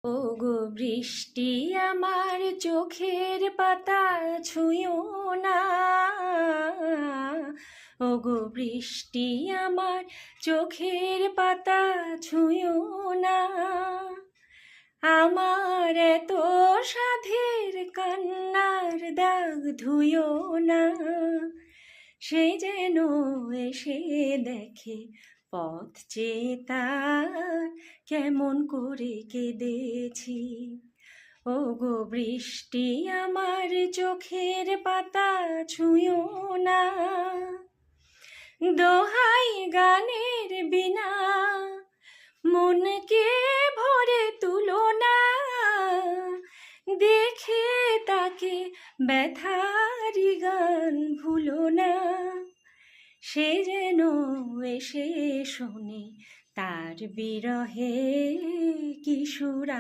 ওগো বৃষ্টি আমার চোখের পাতা ছুঁয়ো না। ওগো বৃষ্টি আমার চোখের পাতা ছুঁয়ো না। আমার এত সাধের কান্নার দাগ ধুয়ো না। সে যেন এসে দেখে পথ চেয়ে তার কেমন করে কেঁদেছি। ওগো বৃষ্টি আমার চোখের পাতা ছুঁয়ো না। দোহাই গানের বিনা মনকে ভরে তুলো না। দেখে তাকে ব্যথারি গান ভুলো না। সে যেন এসে শোনে তার বিরহে কি সুর